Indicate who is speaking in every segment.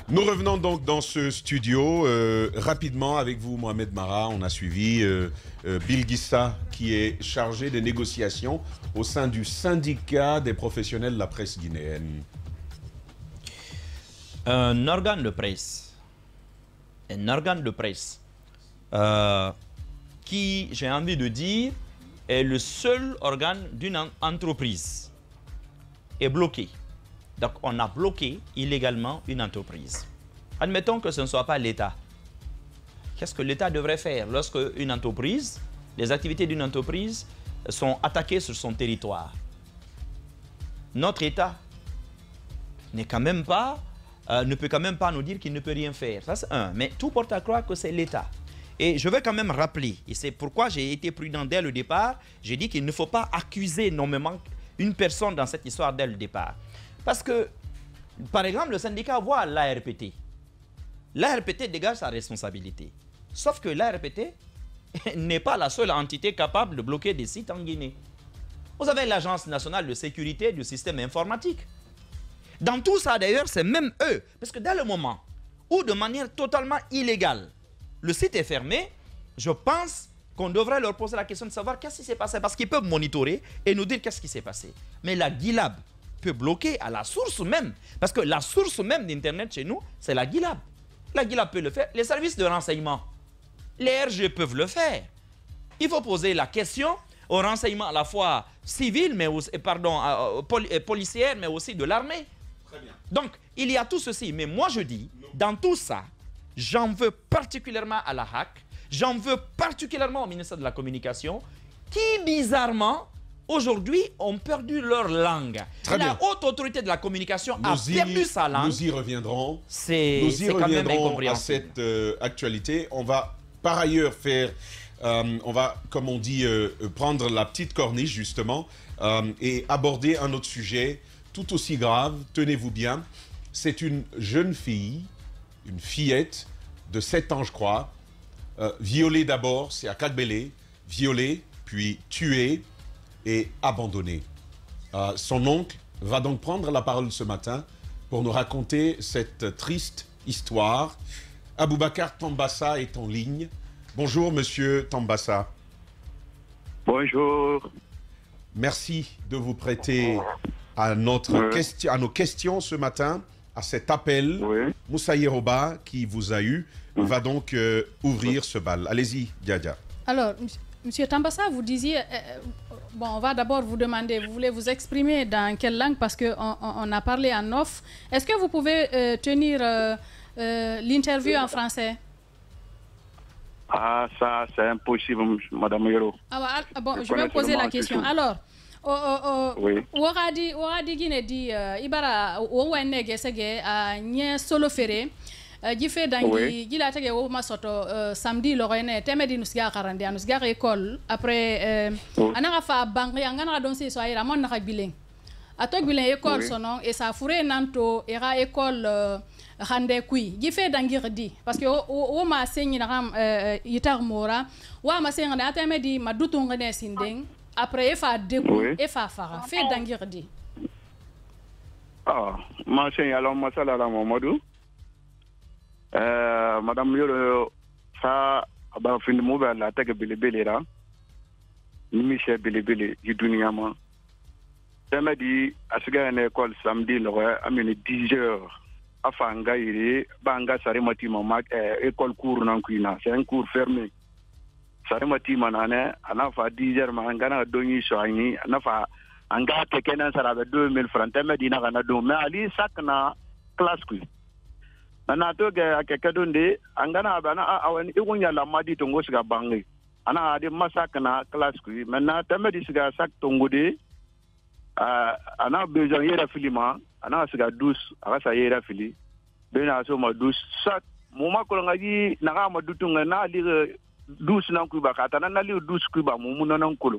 Speaker 1: Nous revenons donc dans ce studio rapidement avec vous, Mohamed Mara. On a suivi Bill Gissa, qui est chargé des négociations au sein du syndicat des professionnels de la presse guinéenne.
Speaker 2: Un organe de presse, qui, j'ai envie de dire, est le seul organe d'une entreprise, est bloqué. Donc, on a bloqué illégalement une entreprise. Admettons que ce ne soit pas l'État. Qu'est-ce que l'État devrait faire lorsque une entreprise, les activités d'une entreprise sont attaquées sur son territoire? Notre État n'est quand même pas, ne peut quand même pas nous dire qu'il ne peut rien faire. Ça, c'est un. Mais tout porte à croire que c'est l'État. Et je veux quand même rappeler, et c'est pourquoi j'ai été prudent dès le départ, j'ai dit qu'il ne faut pas accuser nommément une personne dans cette histoire dès le départ. Parce que, par exemple, le syndicat voit l'ARPT. L'ARPT dégage sa responsabilité. Sauf que l'ARPT n'est pas la seule entité capable de bloquer des sites en Guinée. Vous avez l'Agence nationale de sécurité du système informatique. Dans tout ça, d'ailleurs, c'est même eux. Parce que dès le moment où, de manière totalement illégale, le site est fermé, je pense qu'on devrait leur poser la question de savoir qu'est-ce qui s'est passé. Parce qu'ils peuvent monitorer et nous dire qu'est-ce qui s'est passé. Mais la GILAB peut bloquer à la source même. Parce que la source même d'Internet chez nous, c'est la GILAB. La GILAB peut le faire. Les services de renseignement, les RG peuvent le faire. Il faut poser la question aux renseignements à la fois civils, mais aussi, policières, mais aussi de l'armée.
Speaker 1: Très bien.
Speaker 2: Donc, il y a tout ceci. Mais moi, je dis, dans tout ça, j'en veux particulièrement à la HAC, j'en veux particulièrement au ministère de la Communication, qui, bizarrement, aujourd'hui, ont perdu leur langue. La haute autorité de la communication a perdu sa langue.
Speaker 1: Nous y reviendrons.
Speaker 2: C'est quand même incompréhensible.
Speaker 1: À cette actualité. On va par ailleurs faire, on va, comme on dit, prendre la petite corniche, justement, et aborder un autre sujet tout aussi grave. Tenez-vous bien. C'est une jeune fille, une fillette de 7 ans, je crois, violée d'abord, c'est à Kagbélé, violée, puis tuée et abandonnée. Son oncle va donc prendre la parole ce matin pour nous raconter cette triste histoire. Aboubacar Tambassa est en ligne. Bonjour, monsieur Tambassa.
Speaker 3: Bonjour.
Speaker 1: Merci de vous prêter à nos questions ce matin, à cet appel. Moussa Yeroba, qui vous a eu, va donc ouvrir ce bal. Allez-y, Diadia.
Speaker 4: Alors, monsieur Tambassa, vous disiez... bon, on va d'abord vous demander, vous voulez vous exprimer dans quelle langue, parce qu'on a parlé en off. Est-ce que vous pouvez tenir l'interview en français?
Speaker 3: Ah, ça, c'est impossible, madame Yoro.
Speaker 4: Bon, je vais poser la question. Alors, Wagadi Guinée dit, Ibara, Ouane Gesege, Nye Solo Ferré, Gifé Dangi, Gila Tege Woma Soto, samedi, Lorraine, Temedi Nusga Karande, Nusga école, après, Anarafa Bangri, Angana Donsi, soit Ramon Nakabiling. A toi, Biling école, son nom, et ça fourré Nanto, era école. Hande kui gife dangirdi parce que o ma senyi na yitar mora wa ma senyi na atame di madutu ngene sindeng après fa deku e fa fara fe dangirdi.
Speaker 3: Ah ma senyi alors masala la Mamadou madame Yoro sa ba fin mo ba la tege bilibili ra ni mi che bilibili di dunia ma tame di asiga na école samedi le amene 10h afanga iri banga sarimati mama école cours nan kuina c'est un cours fermé sarimati manane anafa 10h mangana doni soani anafa anga tekena sarabe 2000 francs medina kana do mais ali sakna classe ku nana to ga akekadonde angana bana awani igunya la madi to ngosiga bangi ana ade masakna classe ku maintenant tamedi siga sak tongode ana besoin yera filima ana siga douce aga sa yera fili bena so ma douce sak moma ko ngaji naga ma dutunga na li douce nan ku ba kata na li douce ku ba mumu nan ko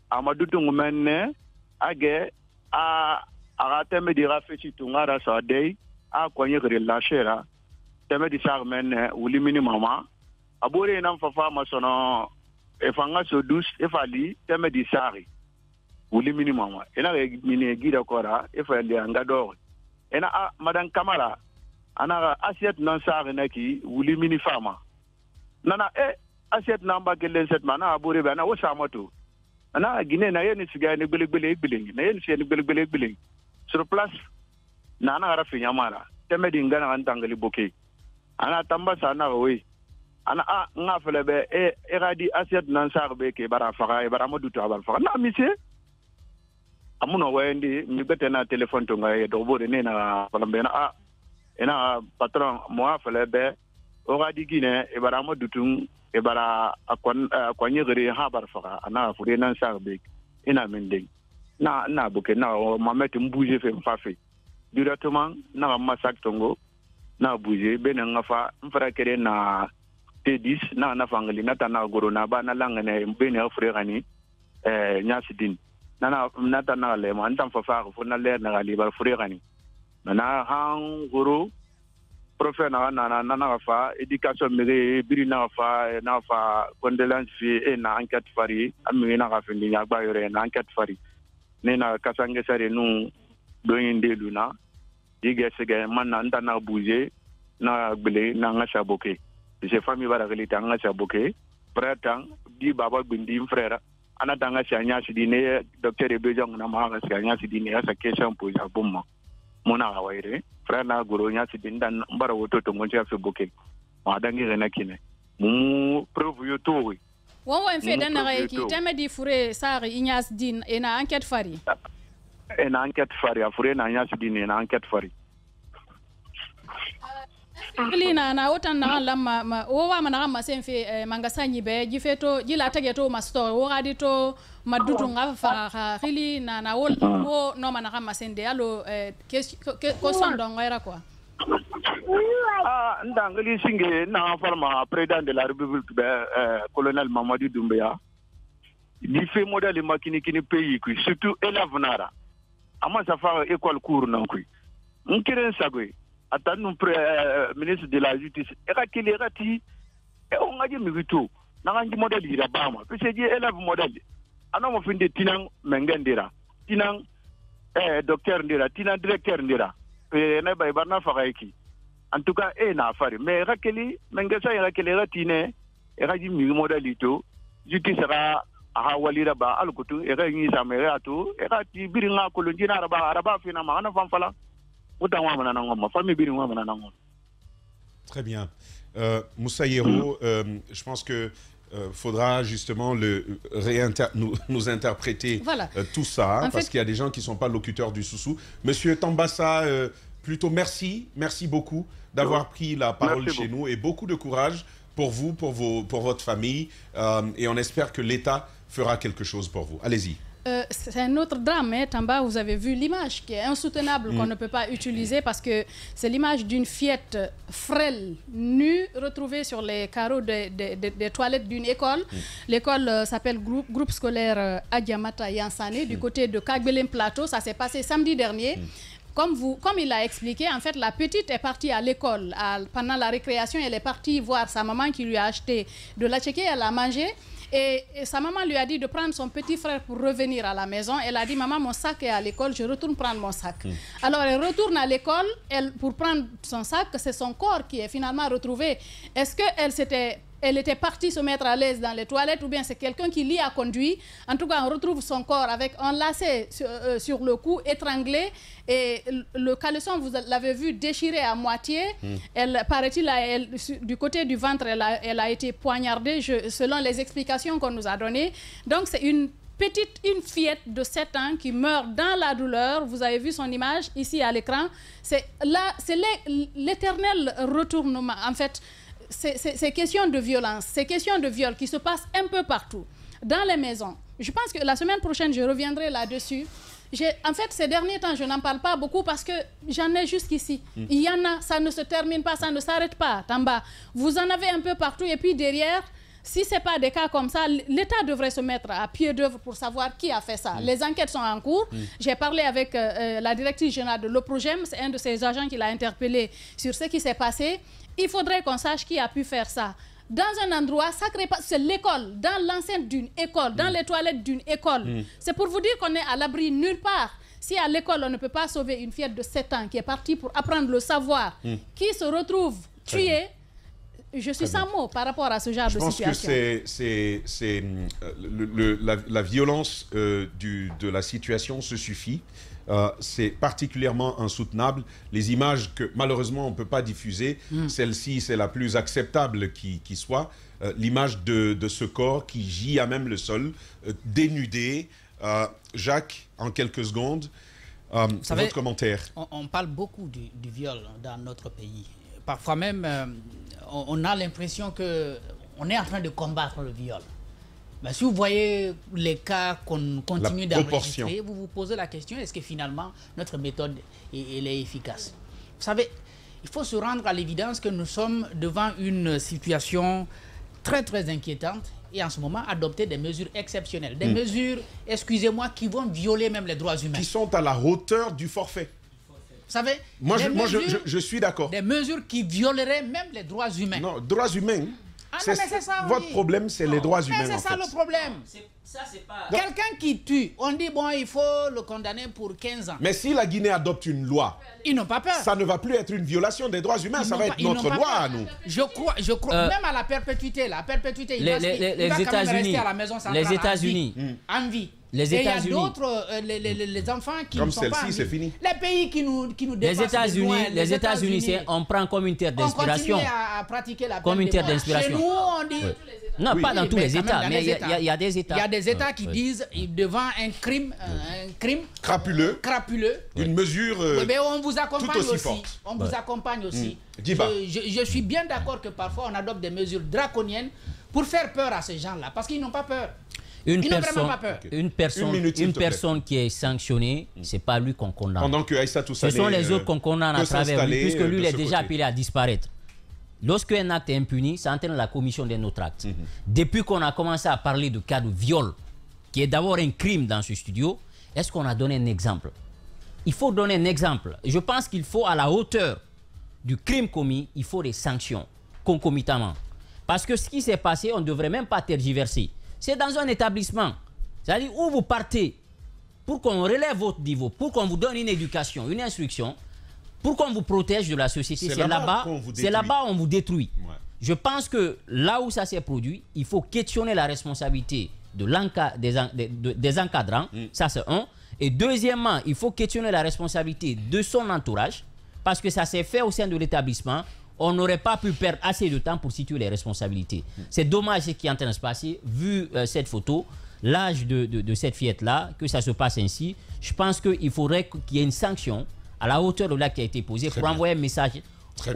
Speaker 3: ama dutunga menne age aga teme di rafeti tunga ra sa dei a ko nye relâchera teme di sar menne wuli mini mama abore nan fafa ma sono e fanga so douce e fali teme di sari wuli mini mama ena mini gida kora e fa le angador ena madan kamara ana assiette nan sare naki wuli mini fama nana assiette nan ba gelen set mana abore ba na wosa moto ana gine na yeni siga ni gbele na yeni siga ni gbele sur place na ana ara finya mala teme di ngana an tangali boke ana tamba sana we ana nga fele be radi assiette nan sare be ke bara fara e bara modu to abal fara na monsieur amuno wendi mi bete na telephone to ngai do bode ne na palambena ena patron moi fele be o radi gine e bara modu tun e bara akwanye gere ha bar fara ana fure nan sarbe ina mende na boke na mamet mbouge fe mfafe directement na masak tongo na bouge benen ngafa mfara kere na T10 na fangali na tana goro na ba na langane benen fure gani nyasidin na tana le man tam fa fo na le na gali bar fure gani na han goro profe na fa éducation méré biri na fa condolence fi na enquête fari ami na fa ndi nya ba yore na enquête fari ne na kasange sare nu do yinde luna dige sege man na ndana bouger na gbele na nga saboke je famille bara gelita nga saboke pratan di baba bindi frère ana tanga nya sidine docteur ebejong na ma nga nya sidine asa question pour ya bomma mona waire frère na goro nya sidine dan bara woto to ngonti afi boke ma dangi rena kine mu preuve yo to wi
Speaker 4: won fe dan na ki temedi fure sari Ignace Dine ena enquête fari a fure na Ignace Dine na enquête fari Lina na otan na lamma o wa mana ma sen fe mangasanyi be gifeto jila tage to masto o gadi to madutu nga fa khili na wol wo no mana ma sen de allo ko son do ngaira quoi
Speaker 3: ndangali singe na forma président de la République colonel Mamadou Doumbouya di fait modèle makini kini pays qui surtout élève nara ama sa fa école cours nan kui nkiren sagwe atanu ministre de la justice kili ti on ngaje miguto na nganji modèle ira bama pese je élève modèle ana mo finde tinan mengendira tinan docteur ndira tinan directeur ndira na bay barna fagaiki en tout cas na afari mais rakeli mengesa rakeli ratine raji mi modèle ito justice sera aha walira ba alkutu ngi samere atu ti biringa kolonjina araba fina ma ana famfala.
Speaker 1: Très bien. Moussa Yero, je pense que faudra justement nous interpréter
Speaker 4: voilà.
Speaker 1: Tout ça, parce qu'il y a des gens qui ne sont pas locuteurs du Soussou. Monsieur Tambassa, plutôt merci beaucoup d'avoir pris la parole chez nous et beaucoup de courage pour vous, pour votre famille. Et on espère que l'État fera quelque chose pour vous. Allez-y.
Speaker 4: C'est un autre drame, hein, Tamba, vous avez vu l'image qui est insoutenable, qu'on ne peut pas utiliser parce que c'est l'image d'une fillette frêle, nue, retrouvée sur les carreaux des toilettes d'une école. L'école s'appelle groupe scolaire Adiamata Yansane, du côté de Kagbelem Plateau. Ça s'est passé samedi dernier. Comme il a expliqué, en fait, la petite est partie à l'école. Pendant la récréation, elle est partie voir sa maman qui lui a acheté de la tchéké, elle a mangé. Et sa maman lui a dit de prendre son petit frère pour revenir à la maison. Elle a dit, maman, mon sac est à l'école, je retourne prendre mon sac. Alors, elle retourne à l'école pour prendre son sac. C'est son corps qui est finalement retrouvé. Est-ce qu'elle était partie se mettre à l'aise dans les toilettes ou bien c'est quelqu'un qui l'y a conduit? En tout cas, on retrouve son corps avec un lacet sur le cou, étranglé. Et le caleçon, vous l'avez vu, déchiré à moitié. Elle, paraît-il, du côté du ventre, elle a été poignardée, selon les explications qu'on nous a données. Donc, c'est une fillette de 7 ans qui meurt dans la douleur. Vous avez vu son image ici à l'écran. C'est l'éternel retournement. En fait, c'est question de violence, c'est question de viol qui se passe un peu partout, dans les maisons. Je pense que la semaine prochaine, je reviendrai là-dessus. En fait, ces derniers temps, je n'en parle pas beaucoup parce que j'en ai jusqu'ici. Il y en a, ça ne se termine pas, ça ne s'arrête pas. Tamba, vous en avez un peu partout et puis derrière, si ce n'est pas des cas comme ça, l'État devrait se mettre à pied d'œuvre pour savoir qui a fait ça. Les enquêtes sont en cours. J'ai parlé avec la directrice générale de l'Oprogem, c'est un de ses agents qui l'a interpellé sur ce qui s'est passé. Il faudrait qu'on sache qui a pu faire ça. Dans un endroit sacré, c'est l'école, dans l'enceinte d'une école, dans les toilettes d'une école. C'est pour vous dire qu'on est à l'abri nulle part. Si à l'école, on ne peut pas sauver une fillette de 7 ans qui est partie pour apprendre le savoir, qui se retrouve tuée, je suis sans mots par rapport à ce genre de situation.
Speaker 1: Je pense que la violence de la situation se suffit. C'est particulièrement insoutenable. Les images que malheureusement on ne peut pas diffuser, celle-ci c'est la plus acceptable qui soit. L'image de ce corps qui gît à même le sol, dénudé. Jacques, en quelques secondes, votre commentaire.
Speaker 5: On parle beaucoup du viol dans notre pays. Parfois même, on a l'impression qu'on est en train de combattre le viol. Mais si vous voyez les cas qu'on continue d'enregistrer, vous vous posez la question, est-ce que finalement notre méthode elle est efficace? Vous savez, il faut se rendre à l'évidence que nous sommes devant une situation très très inquiétante et en ce moment adopter des mesures exceptionnelles, des mesures, excusez-moi, qui vont violer même les droits humains.
Speaker 1: Qui sont à la hauteur du forfait.
Speaker 5: Vous savez,
Speaker 1: je suis d'accord.
Speaker 5: Des mesures qui violeraient même les droits humains.
Speaker 1: Non, droits humains.
Speaker 5: Ah non, mais c'est ça,
Speaker 1: votre problème, c'est les droits humains.
Speaker 5: C'est ça le problème. Quelqu'un qui tue, on dit bon, il faut le condamner pour 15 ans.
Speaker 1: Mais si la Guinée adopte une loi,
Speaker 5: ils n'ont pas peur.
Speaker 1: Ça ne va plus être une violation des droits humains, ça va être notre loi à nous.
Speaker 5: Je crois même à la perpétuité. Il va quand même rester à la maison centrale.
Speaker 2: Les États-Unis.
Speaker 5: En vie.
Speaker 2: Les États-Unis.
Speaker 5: Il y a d'autres, les enfants qui
Speaker 1: comme
Speaker 5: ne sont pas en vie.
Speaker 1: c'est fini.
Speaker 5: Les pays qui nous dépassent.
Speaker 2: Les États-Unis, on prend comme une terre d'inspiration.
Speaker 5: On continue à pratiquer la
Speaker 2: comme une terre d'inspiration.
Speaker 5: Chez nous, on dit...
Speaker 2: Non, pas dans tous les États, mais il y a des États.
Speaker 5: Il y a des États qui disent, devant un crime
Speaker 1: crapuleux, une mesure
Speaker 5: on vous accompagne
Speaker 1: tout aussi
Speaker 5: aussi.
Speaker 1: Forte.
Speaker 5: On vous accompagne aussi. Je suis bien d'accord que parfois on adopte des mesures draconiennes pour faire peur à ces gens-là, parce qu'ils n'ont pas peur. Ils n'ont vraiment pas peur.
Speaker 2: Une personne qui est sanctionnée, c'est pas lui qu'on condamne.
Speaker 1: Pendant que Aïssa Toussané,
Speaker 2: ce sont les autres qu'on condamne à travers lui, puisque lui il est déjà appelé à disparaître. Lorsqu'un acte est impuni, ça entraîne la commission d'un autre acte. Depuis qu'on a commencé à parler de cas de viol, qui est d'abord un crime dans ce studio, est-ce qu'on a donné un exemple? Il faut donner un exemple. Je pense qu'il faut, à la hauteur du crime commis, il faut des sanctions concomitamment. Parce que ce qui s'est passé, on ne devrait même pas tergiverser. C'est dans un établissement. C'est-à-dire où vous partez pour qu'on relève votre niveau, pour qu'on vous donne une éducation, une instruction, pour qu'on vous protège de la société. C'est là-bas on vous détruit. Ouais. Je pense que là où ça s'est produit, il faut questionner la responsabilité des encadrants. Ça, c'est un. Et deuxièmement, il faut questionner la responsabilité de son entourage, parce que ça s'est fait au sein de l'établissement. On n'aurait pas pu perdre assez de temps pour situer les responsabilités. C'est dommage ce qui est en train de se passer, vu cette photo, l'âge de cette fillette-là, que ça se passe ainsi. Je pense qu'il faudrait qu'il y ait une sanction à la hauteur de l'acte qui a été posé pour envoyer un message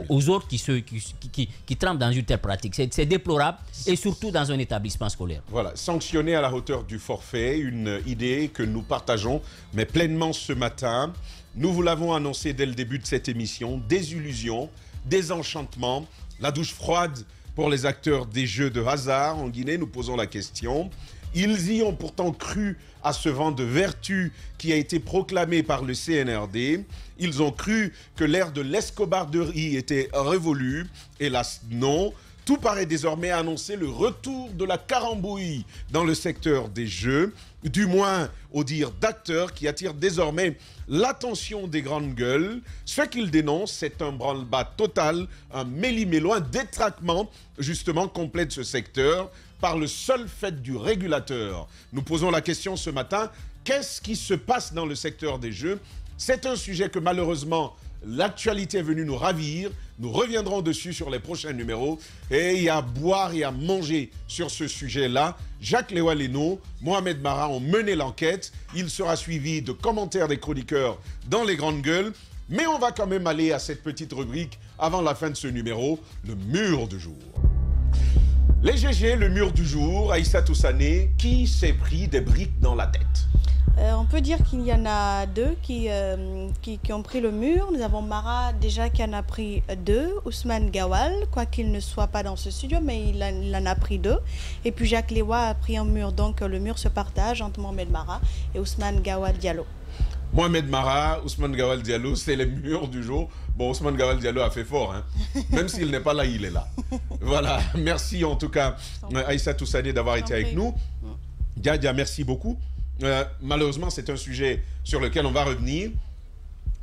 Speaker 2: aux autres qui trempent dans une telle pratique. C'est déplorable, et surtout dans un établissement scolaire.
Speaker 1: Voilà, sanctionner à la hauteur du forfait, une idée que nous partageons, mais pleinement ce matin. Nous vous l'avons annoncé dès le début de cette émission, désillusion, désenchantement, la douche froide pour les acteurs des jeux de hasard en Guinée. Nous posons la question. Ils y ont pourtant cru à ce vent de vertu qui a été proclamé par le CNRD. Ils ont cru que l'ère de l'escobarderie était révolue. Hélas, non. Tout paraît désormais annoncer le retour de la carambouille dans le secteur des jeux, du moins au dire d'acteurs qui attirent désormais l'attention des grandes gueules. Ce qu'ils dénoncent, c'est un branle-bas total, un méli-mélo, un détraquement justement complet de ce secteur par le seul fait du régulateur. Nous posons la question ce matin, qu'est-ce qui se passe dans le secteur des jeux? C'est un sujet que malheureusement l'actualité est venue nous ravir. Nous reviendrons dessus sur les prochains numéros. Et il y a à boire et à manger sur ce sujet-là. Jacques Lewa Leno, Mohamed Mara ont mené l'enquête. Il sera suivi de commentaires des chroniqueurs dans les grandes gueules. Mais on va quand même aller à cette petite rubrique avant la fin de ce numéro, le mur du jour. Les GG, le mur du jour, Aïssa Toussané, qui s'est pris des briques dans la tête?
Speaker 6: On peut dire qu'il y en a deux qui ont pris le mur. Nous avons Mara déjà qui en a pris deux. Ousmane Gawal, quoi qu'il ne soit pas dans ce studio, mais il en a pris deux. Et puis Jacques Lewa a pris un mur. Donc le mur se partage entre Mohamed Mara et Ousmane Gawal Diallo.
Speaker 1: Mohamed Mara, Ousmane Gawal Diallo, c'est le mur du jour. Bon, Ousmane Gawal Diallo a fait fort, hein. Même s'il n'est pas là, il est là. Voilà, merci en tout cas Aïssa Toussané d'avoir été avec nous. Dia, merci beaucoup. malheureusement, c'est un sujet sur lequel on va revenir.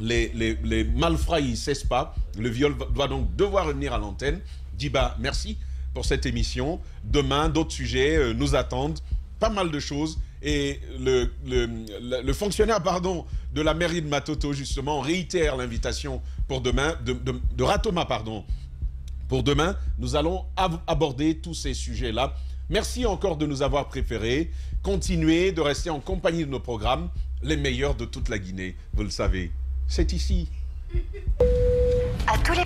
Speaker 1: Les malfrats, ils ne cessent pas. Le viol doit donc devoir revenir à l'antenne. Diba, merci pour cette émission. Demain, d'autres sujets nous attendent. Pas mal de choses. Et le fonctionnaire de la mairie de Matoto, justement, réitère l'invitation pour demain, de Ratoma, pardon. Pour demain, nous allons aborder tous ces sujets-là. Merci encore de nous avoir préférés. Continuez de rester en compagnie de nos programmes, les meilleurs de toute la Guinée. Vous le savez, c'est ici.
Speaker 7: À tous les